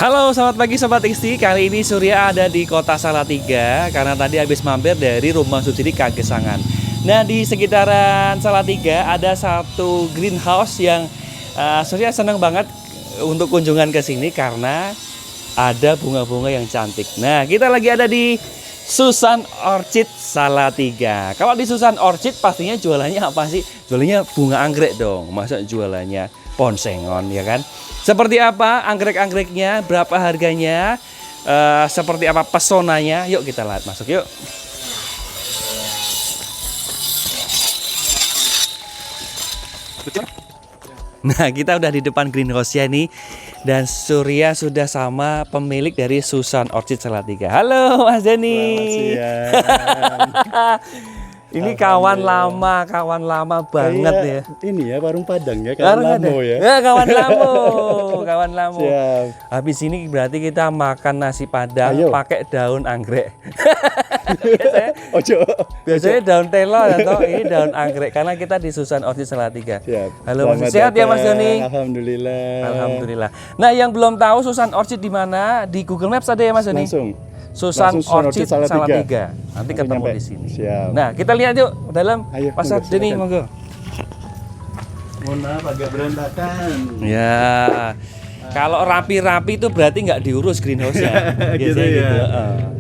Halo, selamat pagi Sobat XT. Kali ini Surya ada di kota Salatiga karena tadi habis mampir dari Rumah Sudiri Kagesangan. Nah, di sekitaran Salatiga ada satu greenhouse yang Surya senang banget untuk kunjungan ke sini karena ada bunga-bunga yang cantik. Nah, kita lagi ada di Susan Orchid Salatiga. Kalau di Susan Orchid pastinya jualannya apa sih? Jualannya bunga anggrek dong. Masa jualannya ponsengon, ya kan? Seperti apa anggrek-anggreknya, berapa harganya, seperti apa pesonanya. Yuk kita lihat, masuk yuk. Nah, kita udah di depan greenhouse-nya nih. Dan Surya sudah sama pemilik dari Susan Orchid Salatiga. Halo Mas Denny. Ini kawan lama banget ya. Ini ya warung Padang ya, kawan lamo ya. Ya, kawan lamo. Siap. Habis ini berarti kita makan nasi Padang pakai daun anggrek. Biasanya daun telo atau ini daun anggrek karena kita di Susan Orchid Salatiga. Siap. Halo Mas, sehat ya Mas Doni? Alhamdulillah. Nah, yang belum tahu Susan Orchid di mana, di Google Maps ada ya Mas Doni? Langsung. Susan Orchid Salatiga. Nanti ketemu di sini. Siap. Nah, kita lihat yuk dalam. Mas Doni, monggo. Mohon maaf agak berantakan. Ya. Kalau rapi-rapi itu berarti nggak diurus greenhouse-nya. Gitu ya.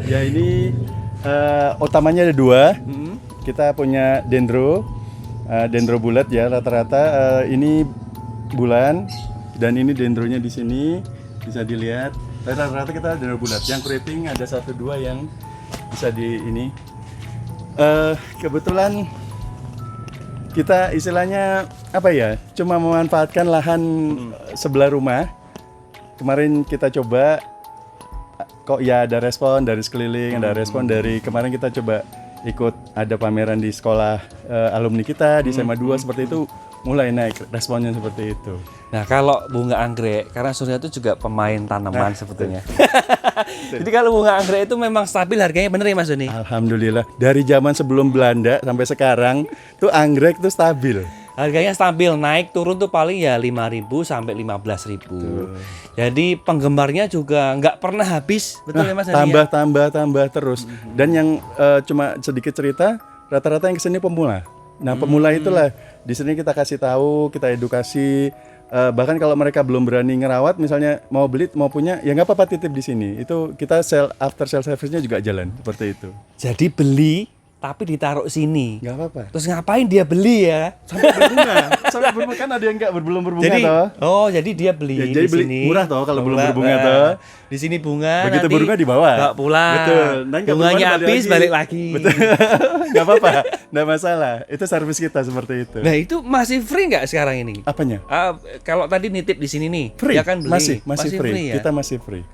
Ya ini utamanya ada dua. Kita punya dendro bulat ya rata-rata. Ini bulan dan ini dendronya di sini bisa dilihat. Rata-rata kita dendro bulat. Yang keriting ada 1-2 yang bisa di ini. Kebetulan kita istilahnya apa ya? Cuma memanfaatkan lahan sebelah rumah. Kemarin kita coba kok ya ada respon dari sekeliling, ada respon dari kemarin kita coba ikut ada pameran di sekolah alumni kita di SMA 2 seperti itu mulai naik responnya seperti itu. Nah, kalau bunga anggrek karena Surya itu juga pemain tanaman sebetulnya. Jadi kalau bunga anggrek itu memang stabil harganya, bener ya Mas Doni? Alhamdulillah dari zaman sebelum Belanda sampai sekarang tuh anggrek tuh stabil. Harganya stabil, naik turun tuh paling ya 5.000 sampai 15.000. Jadi penggemarnya juga nggak pernah habis, betul ya Mas? Tambah terus. Dan yang cuma sedikit cerita, rata-rata yang kesini pemula. Nah pemula itulah di sini kita kasih tahu, kita edukasi. Bahkan kalau mereka belum berani ngerawat, misalnya mau beli, mau punya, ya nggak apa-apa titip di sini. Itu kita after sale service-nya juga jalan seperti itu. Jadi beli tapi ditaruh sini. Nggak apa-apa. Terus ngapain dia beli ya? Sampai berbunga. Sampai berbunga kan ada yang nggak belum berbunga jadi, toh. Oh, jadi dia beli ya, di jadi beli sini. Murah toh kalau belum berbunga toh. Di sini bunga. Begitu nanti berbunga dibawa. Nggak pulang. Betul. Bunganya habis balik lagi. Betul. Nggak apa-apa. Nggak masalah. Itu servis kita seperti itu. Nah, itu masih free nggak sekarang ini? Apanya? Kalau tadi nitip di sini nih, free. Ya kan beli. Masih free. Ya? Kita masih free.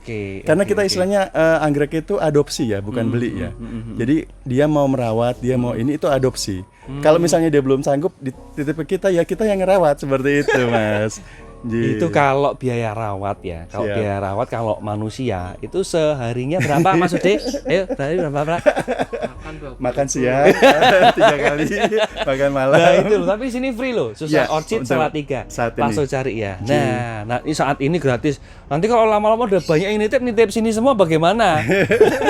Karena kita istilahnya anggrek itu adopsi ya, bukan beli ya. Jadi dia mau merawat, dia mau ini itu adopsi. Kalau misalnya dia belum sanggup dititip ke kita, ya kita yang ngerawat seperti itu, Mas. Itu kalau biaya rawat ya. Kalau biaya rawat kalau manusia itu seharinya berapa Mas Ude? Ayo, sehari berapa? Makan siang 3 kali, makan malam. Nah itu loh, tapi sini free loh. Susan Orchid Salatiga. Langsung cari ya. Nah, ini saat ini gratis. Nanti kalau lama-lama udah banyak yang nitip sini semua bagaimana?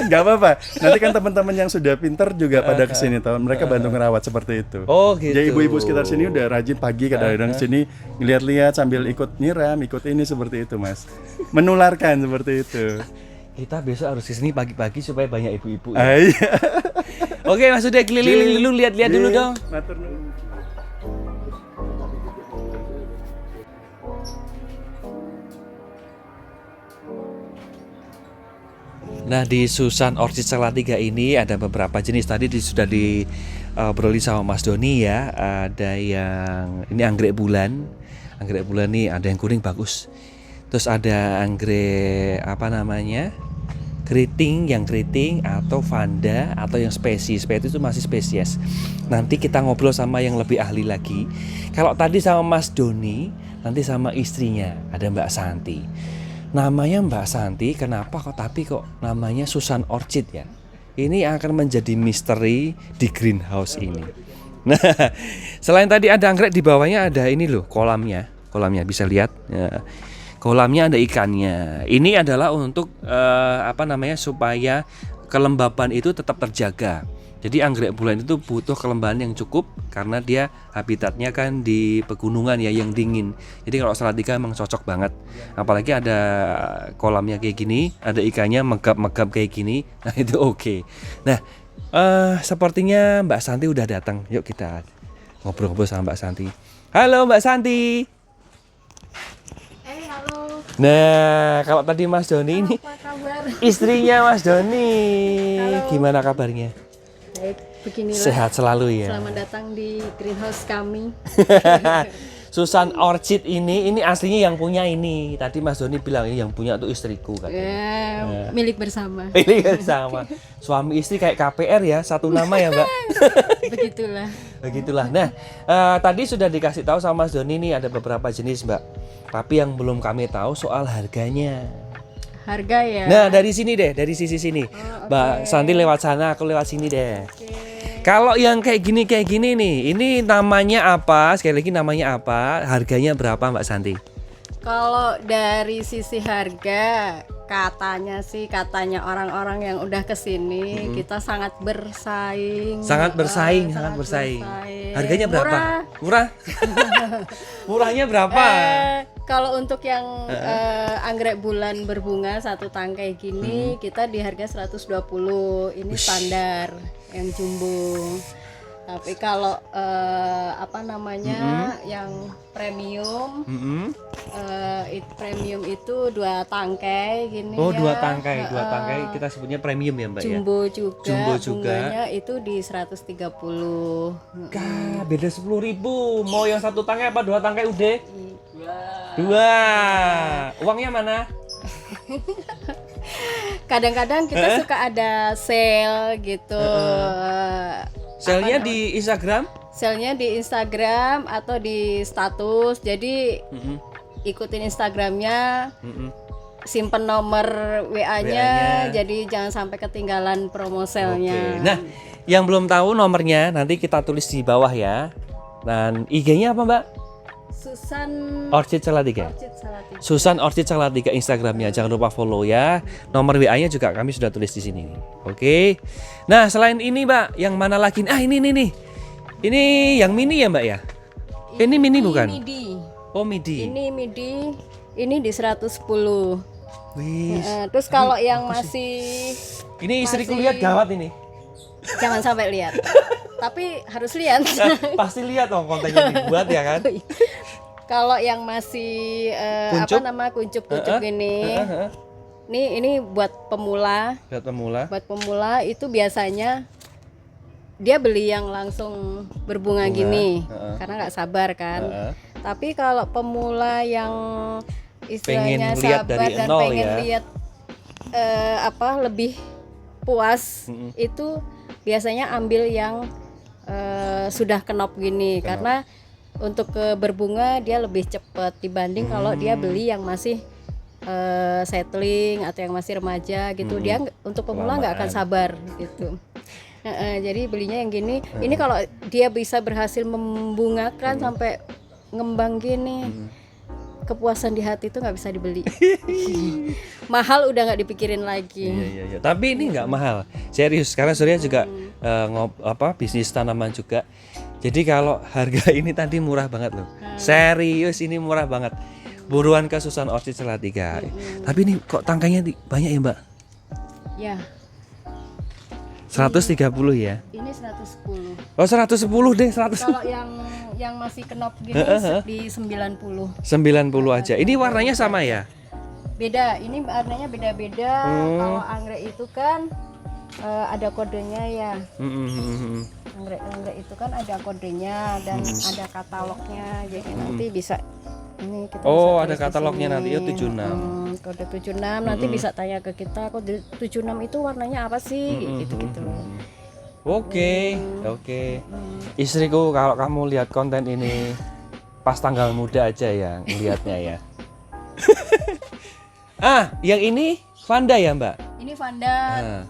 Gak apa-apa. Nanti kan teman-teman yang sudah pinter juga pada kesini tahun. Mereka bantu ngerawat seperti itu. Oh gitu. Jadi ibu-ibu sekitar sini udah rajin pagi kadang-kadang sini ngeliat-liat sambil ikut nyiram, ikut ini seperti itu, Mas. Menularkan seperti itu. Kita besok harus kesini pagi-pagi supaya banyak ibu-ibu. Iya. Oke, Mas udah keliling dulu, lihat-lihat dulu dong. Nah, di Susan Orchid Salatiga ini ada beberapa jenis. Tadi sudah diobrolin sama Mas Doni ya. Ada yang ini anggrek bulan. Anggrek bulan nih ada yang kuning bagus. Terus ada anggrek apa namanya? Keriting atau vanda atau yang spesies itu masih spesies. Nanti kita ngobrol sama yang lebih ahli lagi. Kalau tadi sama Mas Doni, nanti sama istrinya ada Mbak Santi. Namanya Mbak Santi, kenapa kok namanya Susan Orchid ya? Ini akan menjadi misteri di greenhouse ini. Nah, selain tadi ada anggrek, di bawahnya ada ini loh, kolamnya bisa lihat. Ya. kolamnya ada ikannya. Ini adalah untuk supaya kelembaban itu tetap terjaga. Jadi anggrek bulan itu butuh kelembaban yang cukup karena dia habitatnya kan di pegunungan ya yang dingin. Jadi kalau Salatiga emang cocok banget. Apalagi ada kolamnya kayak gini, ada ikannya megap-megap kayak gini. Nah itu oke. Nah sepertinya Mbak Santi udah datang. Yuk kita ngobrol-ngobrol sama Mbak Santi. Halo Mbak Santi. Halo. Nah kalau tadi Mas Doni ini Apa kabar? istrinya Mas Doni. Halo. Gimana kabarnya? Baik, beginilah. Sehat selalu ya. Selamat datang di greenhouse kami. Susan Orchid ini aslinya yang punya ini. Tadi Mas Doni bilang ini yang punya tuh istriku kan. Milik bersama. Ini kan sama. Suami istri kayak KPR ya, satu nama ya, Mbak. Begitulah. Begitulah. Nah, tadi sudah dikasih tahu sama Mas Doni ini ada beberapa jenis, Mbak. Tapi yang belum kami tahu soal harganya. Harga ya. Nah, dari sini deh, dari sisi sini. Oh, Mbak Santi lewat sana, aku lewat sini deh. Kalau yang kayak gini nih, ini namanya apa? Sekali lagi namanya apa? Harganya berapa, Mbak Santi? Kalau dari sisi harga, katanya orang-orang yang udah kesini, kita sangat bersaing. Sangat bersaing. Harganya berapa? Murah? Murahnya berapa? Kalau untuk yang anggrek bulan berbunga satu tangkai gini, kita di harga 120. Ini standar yang jumbo. Tapi kalau yang premium, premium itu 2 tangkai gini. Oh, ya. 2 tangkai. Kita sebutnya premium ya, Mbak Jumbo ya. juga. Jumbo juga. Bunganya itu di 130. Beda 10.000. Mau yang 1 tangkai apa 2 tangkai udah? 2. Uangnya mana? Kadang-kadang kita suka ada sale gitu. Selnya di Instagram? Selnya di Instagram atau di status. Jadi ikutin Instagramnya, simpen nomor WA-nya, jadi jangan sampai ketinggalan promo selnya. Oke. Nah, yang belum tahu nomornya nanti kita tulis di bawah ya. Dan IG-nya apa, Mbak? Susan Orchid Salatiga. Salatiga. Susan Orchid Salatiga Instagramnya, jangan lupa follow ya. Nomor WA-nya juga kami sudah tulis di sini. Oke. Nah selain ini Mbak, yang mana lagi? Ini nih. Ini yang mini ya Mbak ya? Ini mini bukan? Midi. Oh midi. Ini midi. Ini di 110. Wih. Terus kalau yang masih Ini istriku lihat gawat ini. jangan sampai lihat. Tapi harus lihat. Pasti lihat dong kontennya dibuat ya kan? Kalau yang masih kuncup gini. Ini buat pemula. Buat pemula itu biasanya dia beli yang langsung berbunga gini karena nggak sabar kan. Tapi kalau pemula yang istilahnya sabar dan pengen lihat lebih puas, itu biasanya ambil yang sudah kenop gini karena untuk berbunga dia lebih cepat dibanding kalau dia beli yang masih settling atau yang masih remaja gitu. Dia untuk pemula nggak akan sabar gitu. Jadi belinya yang gini. Ini kalau dia bisa berhasil membungakan sampai ngembang gini, kepuasan di hati itu nggak bisa dibeli. Mahal udah nggak dipikirin lagi. Iya. Tapi ini nggak mahal, serius. Karena Surya juga bisnis tanaman juga. Jadi kalau harga ini tadi murah banget loh. Serius ini murah banget. Buruan ke Susan Orchid Salatiga. Tapi ini kok tangkainya banyak ya Mbak? Ya. 130 ya? Ini 110. Oh 110 deh 100. Kalau yang masih kenop gini di 90. 90 aja. Ini warnanya sama ya? Beda, ini warnanya beda-beda. Kalau anggrek itu kan ada kodenya ya. Anggrek itu kan ada kodenya dan ada katalognya. Jadi nanti bisa ini kita bisa ada katalognya nanti ya 76. Kode 76 nanti bisa tanya ke kita kode 76 itu warnanya apa sih gitu-gitu. Oke. Istriku kalau kamu lihat konten ini pas tanggal muda aja ya ngelihatnya ya. Yang ini Vanda ya Mbak? Ini Vanda,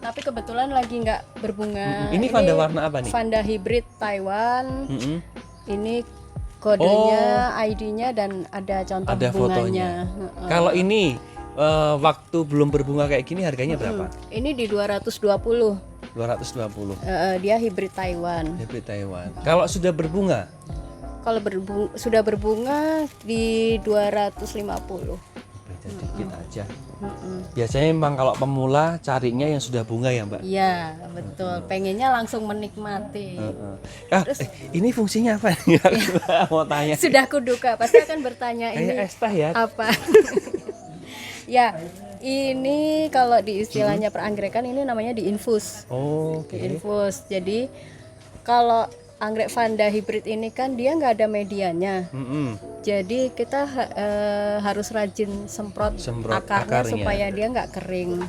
tapi kebetulan lagi nggak berbunga. Ini Vanda warna apa nih? Vanda hybrid Taiwan. Ini kodenya, ID-nya dan ada contoh Ada bunganya. fotonya. Kalau ini waktu belum berbunga kayak gini harganya berapa? Ini di 220. 220. Dia hibrid Taiwan. Hibrid Taiwan. Kalau sudah berbunga? Kalau sudah berbunga di 250. Beda dikit aja. Biasanya memang kalau pemula carinya yang sudah bunga ya, Mbak? Iya, betul. Pengennya langsung menikmati. Ini fungsinya apa? Mau tanya. Sudah kuduga, pasti akan bertanya Kayak ini es teh ya. apa. Ya, ini kalau di istilahnya peranggerekan ini namanya diinfus. Oh, oke. Diinfus. Jadi kalau anggrek Vanda hibrid ini kan dia nggak ada medianya. Jadi kita harus rajin semprot akarnya supaya dia nggak kering.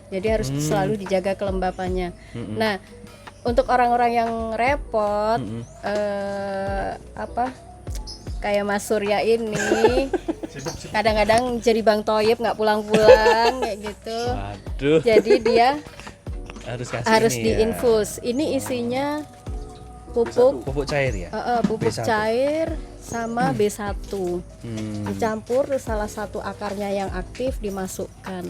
Jadi harus selalu dijaga kelembapannya. Nah, untuk orang-orang yang repot, kayak Mas Surya ini, kadang-kadang jadi Bang Toyib nggak pulang-pulang kayak gitu. Waduh. Jadi dia harus diinfus. Ini isinya pupuk cair ya? Pupuk B1. cair sama B1 dicampur, salah satu akarnya yang aktif dimasukkan.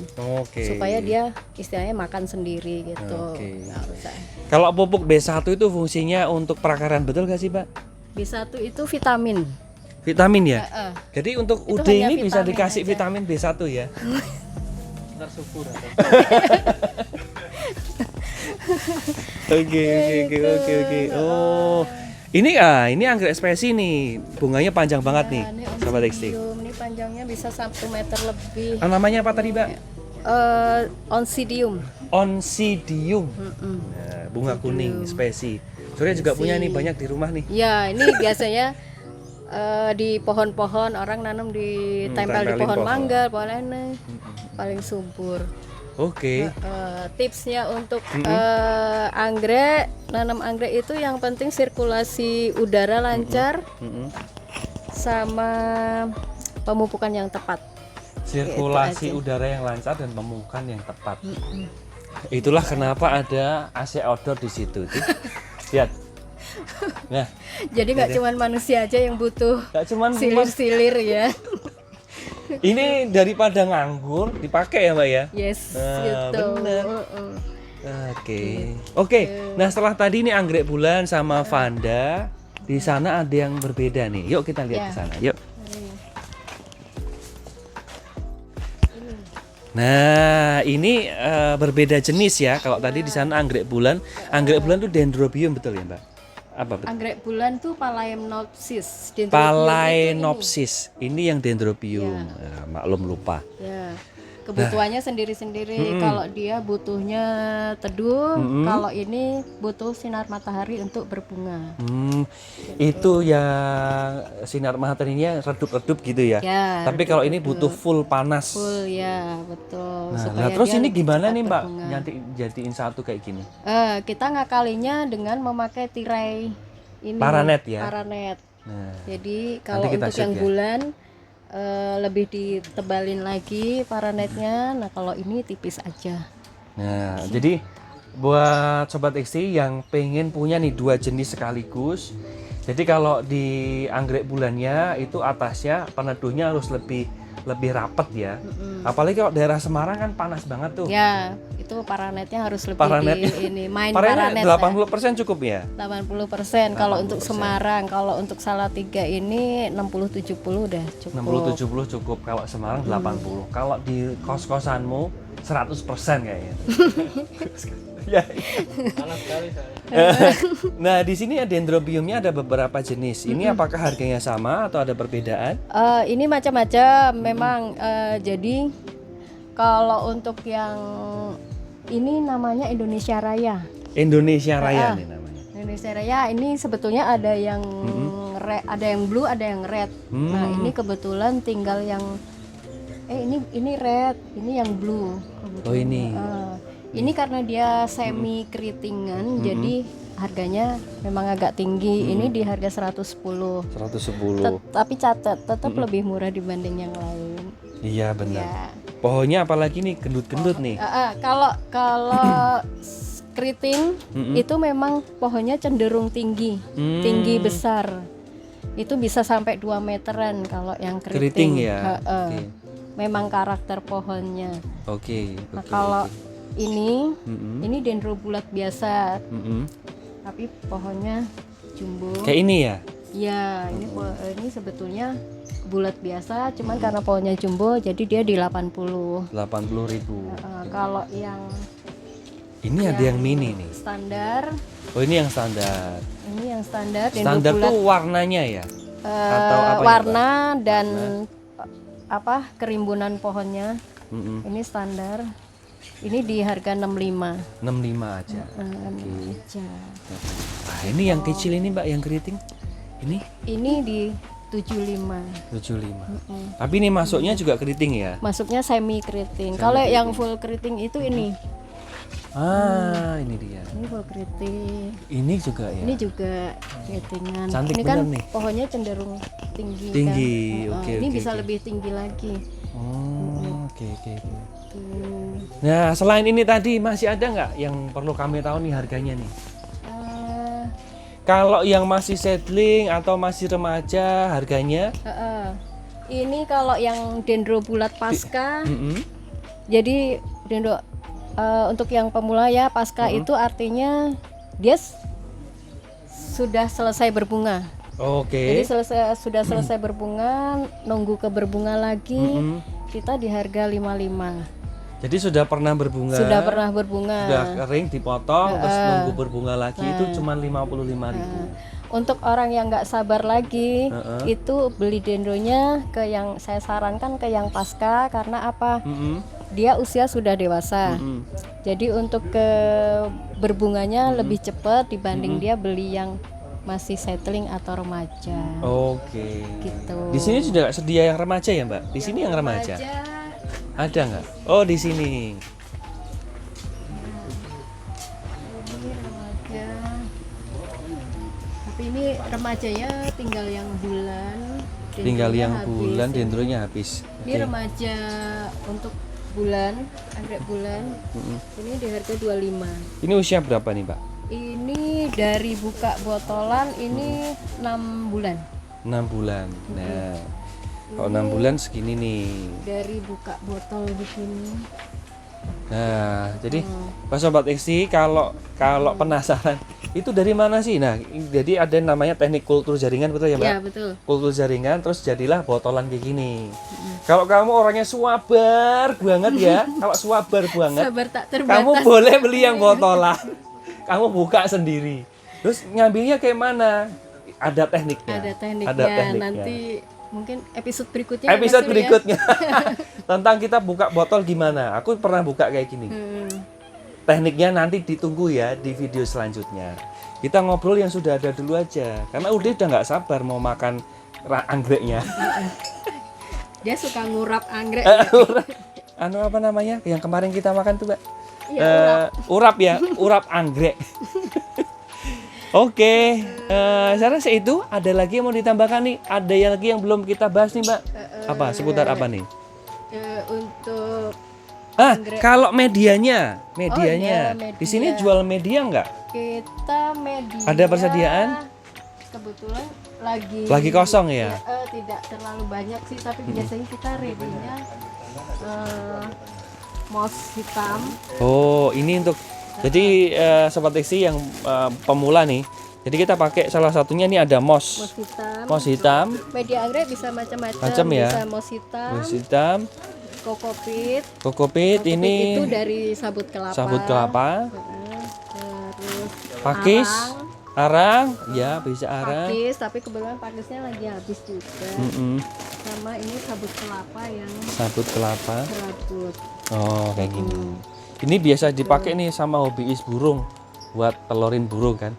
Supaya dia istilahnya makan sendiri gitu. Nggak usah. Kalau pupuk B1 itu fungsinya untuk perakaran, betul gak sih, Mbak? B1 itu vitamin. Vitamin ya? Jadi untuk Itu UD hanya ini bisa vitamin dikasih aja. vitamin B1 ya? Ntar subur atau? Oke. Oh. Ini anggrek spesi nih. Bunganya panjang banget nih, Ini Sobat Eksti. Ini panjangnya bisa 1 meter lebih. Namanya apa tadi, Mbak? Oncidium. Oncidium. Nah, bunga kuning spesi. Surya juga punya nih, banyak di rumah nih. Ya, ini biasanya di pohon-pohon, orang nanam di tempel di tempelin pohon pohon. mangga, pohon ini paling subur. Oke. Tipsnya untuk anggrek, nanam anggrek itu yang penting sirkulasi udara lancar, sama pemupukan yang tepat. Sirkulasi udara yang lancar dan pemupukan yang tepat. Itulah kenapa ada AC outdoor di situ. Tuh. Lihat. Nah, Jadi nggak cuma manusia aja yang butuh nggak cuman silir-silir ya. ini daripada nganggur dipakai ya, Mbak ya. Yes, Nah, gitu. bener. Oke. Nah, setelah tadi ini anggrek bulan sama Vanda, di sana ada yang berbeda nih. Yuk kita lihat Ya. ke sana. Yuk. Nah, ini berbeda jenis ya. Kalau tadi di sana anggrek bulan tuh dendrobium, betul ya, Mbak? Apa betul? Anggrek bulan tuh Phalaenopsis. Phalaenopsis. Ini yang dendrobium. Ya, maklum lupa. Ya, kebutuhannya sendiri-sendiri. Kalau dia butuhnya teduh, kalau ini butuh sinar matahari untuk berbunga. Itu yang sinar mataharinya redup-redup gitu ya. Ya, Tapi kalau ini butuh full panas. full ya, betul. Nah, terus dia ini lebih gimana cepat nih, Mbak? berbunga. Nanti jadiin satu kayak gini. Kita ngakalinya dengan memakai tirai ini. Paranet ya? Paranet. Nah, Jadi kalau kita untuk shoot yang ya. bulan lebih ditebalin lagi paranetnya. Nah, kalau ini tipis aja. nah, jadi buat Sobat XT yang pengen punya nih 2 jenis sekaligus. Jadi kalau di anggrek bulannya itu atasnya peneduhnya harus lebih rapet ya. Apalagi kalau daerah Semarang kan panas banget tuh. Ya, itu paranetnya harus lebih Paranet. ini main Paranet paranet. 80% cukup ya. 80% kalau untuk Semarang, kalau untuk Salatiga ini 60-70 udah cukup. 60-70 cukup, kalau Semarang 80. Kalau di kos-kosanmu 100% kayaknya. Ya. Nah, di sini dendrobiumnya ada beberapa jenis. Ini apakah harganya sama atau ada perbedaan? Ini macam-macam memang. Jadi kalau untuk yang ini namanya Indonesia Raya. Indonesia Raya nih namanya. Indonesia Raya ini sebetulnya ada yang ada yang blue, ada yang red. Nah, ini kebetulan tinggal yang ini red, ini yang blue. Oh, ini. Ini karena dia semi keritingan, jadi harganya memang agak tinggi. Ini di harga 110. 110. Tapi catat tetap lebih murah dibanding yang lain. Iya, benar. Ya. Pohonnya apalagi nih, gendut-gendut nih. Kalau keriting itu memang pohonnya cenderung tinggi, tinggi besar. itu bisa sampai 2 meteran kalau yang Keriting keriting. ya. Heeh. Oke. Memang karakter pohonnya. Oke. Nah, oke, kalau oke. ini ini dendro bulat biasa, Mm-mm. tapi pohonnya jumbo. Kayak ini ya. Ya, ini sebetulnya bulat biasa, cuman karena pohonnya jumbo jadi dia di 80. 80.000. Kalau yang Ini ada yang mini nih. standar, Oh, ini yang standar. ini yang standar dendro Standar bulat, tuh warnanya ya. Atau apa ya, warna dan apa kerimbunan pohonnya. Mm-mm. Ini standar. Ini di harga 65. 65 aja. Aja. Ah, ini yang kecil ini Mbak, yang keriting. Ini di 75. 75. Tapi ini masuknya juga keriting ya. Masuknya semi keriting. Kalau yang full keriting itu ini. Ah, ini dia. Ini full keriting. Ini juga ya. Ini juga keritingan. Cantik Ini kan bener nih. pohonnya cenderung tinggi. Tinggi, Kan? oke, Ini oke, bisa oke. lebih tinggi lagi. Oh, oke oke oke. Tuh. Nah, selain ini tadi masih ada nggak yang perlu kami tahu nih harganya nih? Eh, Kalau yang masih seedling atau masih remaja harganya? ini kalau yang dendro bulat pasca, Mm-mm. jadi dendro untuk yang pemula ya pasca itu artinya dia sudah selesai berbunga. Jadi Oke. sudah selesai berbunga, nunggu ke berbunga lagi, Mm-mm. kita di harga 55. Jadi sudah pernah berbunga. Sudah pernah berbunga. Sudah kering dipotong terus nunggu berbunga lagi itu cuma 55.000. Untuk orang yang nggak sabar lagi, itu beli dendronya ke yang saya sarankan ke yang pasca karena apa? Mm-mm. Dia usia sudah dewasa. Mm-mm. Jadi untuk ke berbunganya lebih cepat dibanding dia beli yang masih settling atau remaja. Oke. Gitu. Di sini sudah sedia yang remaja ya, Mbak? Di sini yang remaja. Ada nggak? Oh, di sini. Ini remaja. Tapi ini remajanya tinggal yang bulan. Tinggal dendronya yang habis. bulan, dendronya habis. Ini remaja untuk bulan, anggrek bulan. Ini di harga 25. Ini usia berapa nih, Mbak? Ini dari buka botolan ini 6 bulan. 6 bulan. Nah, kalau 6 bulan segini nih. Dari buka botol begini. Nah, jadi Pak Sobat Iksi kalau penasaran itu dari mana sih? Nah, jadi ada yang namanya teknik kultur jaringan, betul ya, Mbak? Ya, betul. Kultur jaringan terus jadilah botolan kayak gini. Kalau kamu orangnya sabar banget ya, kalau sabar banget, Sabar tak terbatas. kamu boleh beli yang botolan. Kamu buka sendiri. Terus ngambilnya kayak mana? Ada tekniknya. Ada tekniknya. Ada tekniknya. Nanti mungkin episode berikutnya. Episode Mas Surya. berikutnya tentang kita buka botol gimana. Aku pernah buka kayak gini. Tekniknya nanti ditunggu ya di video selanjutnya. Kita ngobrol yang sudah ada dulu aja. Karena udah nggak sabar mau makan anggreknya. Dia suka ngurap anggrek. Anu apa namanya? Yang kemarin kita makan tuh, Mbak? Iya, Urap ya, urap anggrek. Oke, saya rasa itu. Ada lagi yang mau ditambahkan nih? Ada yang lagi yang belum kita bahas nih, Mbak? Apa? Seputar apa nih? Untuk Kalau medianya, media. di sini jual media nggak? kita media. Ada persediaan? Kebetulan Lagi kosong ya? Tidak terlalu banyak sih, tapi biasanya kita ready-nya moss hitam. Oh, ini untuk jadi Sobat Iksi yang pemula nih. Jadi kita pakai salah satunya ini ada moss. Moss hitam. Moss hitam, Media anggrek bisa macam-macam. Macam ya? Bisa moss hitam, moss hitam, kokopit. kokopit ini Itu dari sabut kelapa. sabut kelapa, Terus pakis, arang, ya bisa arang. pakis, tapi kebetulan pakisnya lagi habis juga. Mm-mm. Sama ini sabut kelapa yang Sabut kelapa. serabut. Oh, kayak gini. Ini biasa dipakai nih sama hobiis burung buat telorin burung kan?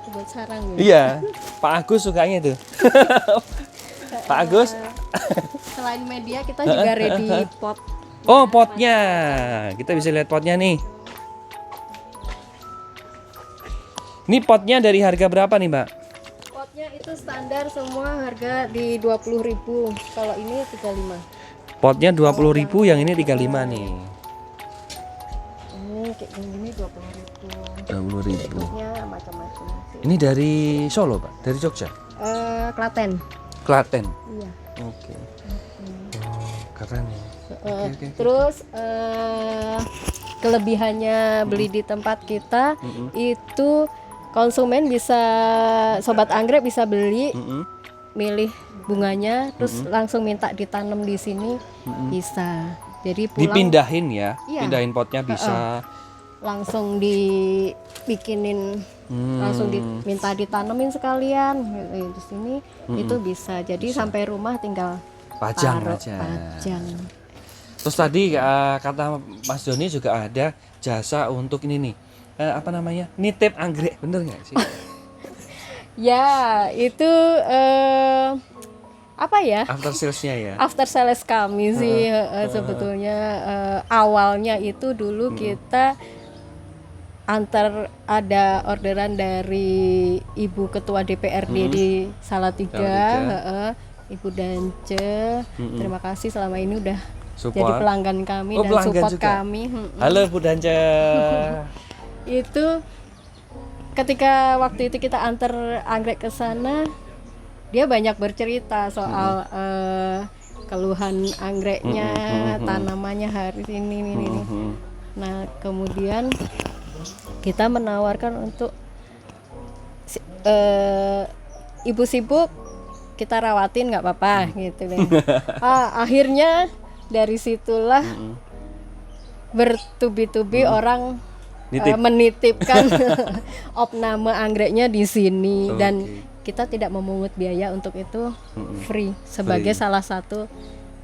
Buat sarang ya. Iya, Pak Agus sukanya tuh. Pak Agus. Selain media kita juga ready pot. Oh, potnya. Kita bisa lihat potnya nih. Ini potnya dari harga berapa nih, Mbak? Potnya itu standar semua harga di 20.000. Kalau ini 35. Potnya 20.000, yang ini 35 nih. kayak gini 20.000. 20.000. Bentuknya macam-macam sih. Ini dari Solo, Pak? Dari Jogja? Klaten. Klaten. Iya. Oke. Oh, keren ya. Oke. Terus kelebihannya beli di tempat kita itu konsumen bisa, sobat anggrek bisa beli, milih bunganya, terus langsung minta ditanam di sini bisa. Jadi pulang Dipindahin ya, Iya. pindahin potnya bisa. langsung dibikinin, langsung diminta ditanemin sekalian di sini itu bisa. Jadi sampai rumah tinggal Pajang taruh, aja. pajang. Terus tadi kata Mas Doni juga ada jasa untuk ini nih, apa namanya, nitip anggrek, bener nggak sih? Ya itu apa ya? After salesnya ya. After sales kami sih sebetulnya awalnya itu dulu kita antar, ada orderan dari Ibu Ketua DPRD di Salatiga, Ibu Dance. Terima kasih selama ini udah Support. jadi pelanggan kami dan pelanggan support juga. kami. Halo Bu Dance. Itu ketika waktu itu kita antar anggrek ke sana, dia banyak bercerita soal keluhan anggreknya, tanamannya hari ini. Nah, kemudian kita menawarkan untuk ibu sibuk kita rawatin nggak apa-apa gitu deh. Akhirnya dari situlah bertubi-tubi orang menitipkan opname anggreknya di sini. Dan kita tidak memungut biaya untuk itu, free sebagai salah satu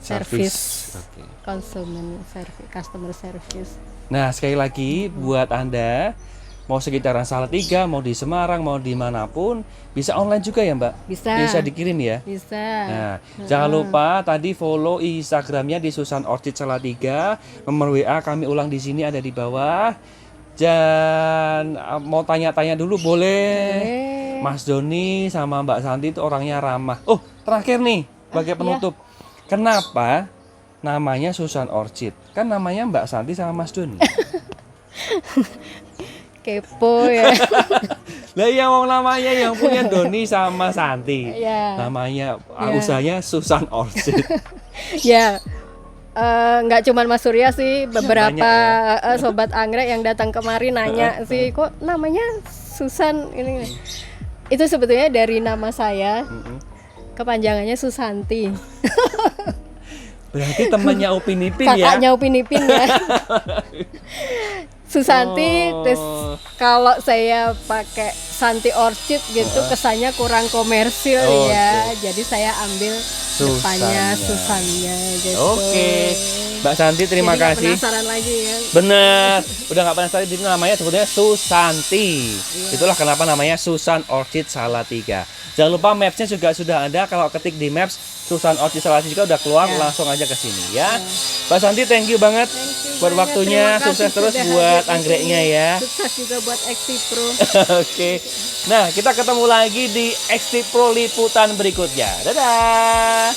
service customer service. Nah, sekali lagi buat Anda mau sekitaran Salatiga, mau di Semarang, mau dimanapun, bisa online juga ya Mbak? Bisa dikirim ya? Bisa. Nah, jangan lupa tadi follow Instagramnya di Susan Orchid Salatiga, nomor WA kami ulang di sini ada di bawah. Dan mau tanya-tanya dulu boleh. Mas Doni sama Mbak Santi itu orangnya ramah. Oh, terakhir nih, sebagai penutup. Kenapa namanya Susan Orchid? Kan namanya Mbak Santi sama Mas Doni. Kepo ya. Lah iya, mau namanya yang punya Doni sama Santi. Iya. Namanya usahanya Susan Orchid. Ya. Nggak cuman Mas Surya sih, beberapa sobat anggrek yang datang kemari nanya sih, kok namanya Susan ini. Itu sebetulnya dari nama saya, kepanjangannya Susanti. Berarti temannya Upin Ipin ya? Kakaknya Upin Ipin ya. Susanti, terus kalau saya pakai Santi Orchid gitu kesannya kurang komersil ya. Jadi saya ambil depannya Susannya gitu. Oke. Mbak Santi terima Jadi kasih. Penasaran lagi ya. Bener, udah nggak penasaran, jadi namanya sebetulnya Susanti. Itulah kenapa namanya Susan Orchid Salatiga. Jangan lupa mapsnya juga sudah ada. Kalau ketik di maps Susan Orchid Salatiga udah keluar, langsung aja ke sini ya. Mbak Santi, thank you banget buat waktunya. Sukses terus buat anggreknya ya. Sukses juga buat XT Pro. Oke. Nah, kita ketemu lagi di XT Pro liputan berikutnya. Dadah.